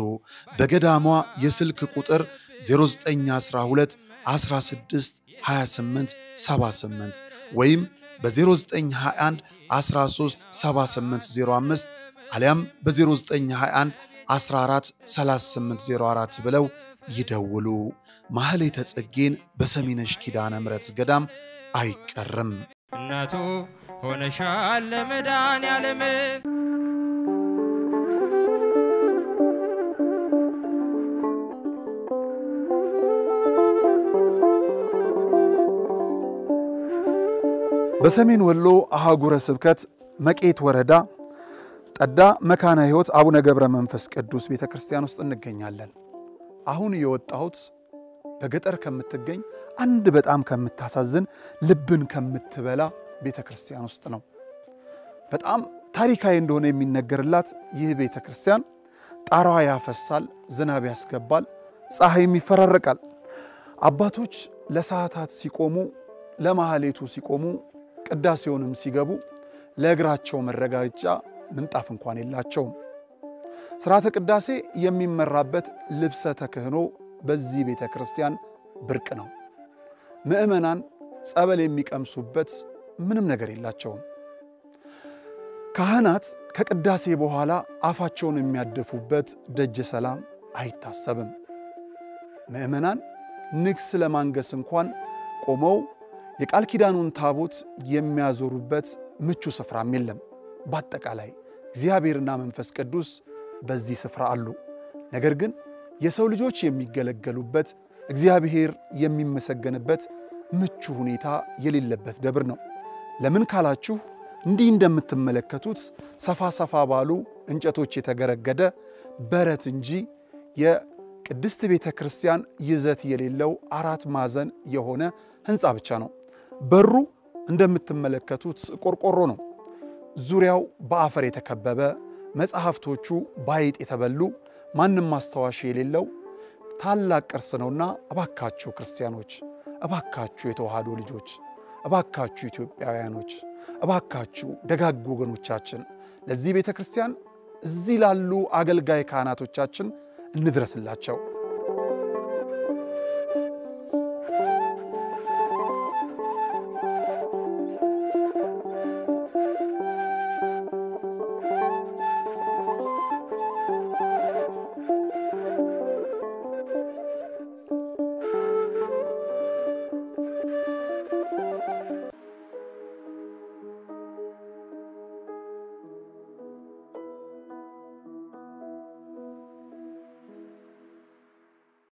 በገዳሟ የስልክ ቁጥር 0912 16 28 78 ወይም በ0921 13 7805 አሊያም በ0921 14 3804 ብለው ይደውሉ ማህሌተ ጽጌን በሰሚነሽ ኪዳነ ምህረት ገዳም አይቀርም እናቱ ሆነሻል ለመዳን ያለም በሰሜን ወሎ አሃጉረ ስብከት መቄት ወረዳ ጠዳ መካነ ሕይወት አቡነ ገብረ መንፈስ ቅዱስ ቤተክርስቲያን ውስጥ እንገኛለን አሁን የወጣሁት በገጠር ከምትገኝ አንድ በጣም ከምታሳዝን ልብን ከምትበላ ቤተክርስቲያን ውስጥ ነው በጣም ታሪካዊ እንደሆነ የሚነገርላት ይህ ቤተክርስቲያን ጣራዋ ያፈሳል፣ ዝናብ ያስገባል፣ ፀሐይም ይፈራረቃል። አባቶች ለሰዓታት ሲቆሙ፣ ለማህሌቱ ሲቆሙ፣ ቅዳሴውንም ሲገቡ ለእግራቸው መረጋጫ ምንጣፍ እንኳን የላቸውም። ሥርዓተ ቅዳሴ የሚመራበት ልብሰ ተክህኖ በዚህ ቤተ ክርስቲያን ብርቅ ነው። ምእመናን ጸበል የሚቀምሱበት ምንም ነገር የላቸውም። ካህናት ከቅዳሴ በኋላ አፋቸውን የሚያደፉበት ደጀ ሰላም አይታሰብም። ምእመናን ንግስ ለማንገስ እንኳን ቆመው የቃል ኪዳኑን ታቦት የሚያዞሩበት ምቹ ስፍራም የለም። በአጠቃላይ እግዚአብሔርና መንፈስ ቅዱስ በዚህ ስፍራ አሉ። ነገር ግን የሰው ልጆች የሚገለገሉበት እግዚአብሔር የሚመሰገንበት ምቹ ሁኔታ የሌለበት ደብር ነው። ለምን ካላችሁ እንዲህ እንደምትመለከቱት ሰፋ ሰፋ ባሉ እንጨቶች የተገረገደ በረት እንጂ የቅድስት ቤተ ክርስቲያን ይዘት የሌለው አራት ማዕዘን የሆነ ህንፃ ብቻ ነው። በሩ እንደምትመለከቱት ቆርቆሮ ነው። ዙሪያው በአፈር የተከበበ፣ መጽሐፍቶቹ ባይጥ የተበሉ፣ ማንም ማስተዋሽ የሌለው ታላቅ ቅርስ ነውና እባካችሁ ክርስቲያኖች፣ እባካችሁ የተዋህዶ ልጆች፣ እባካችሁ ኢትዮጵያውያኖች፣ እባካችሁ ደጋግ ወገኖቻችን ለዚህ ቤተ ክርስቲያን እዚህ ላሉ አገልጋይ ካህናቶቻችን እንድረስላቸው።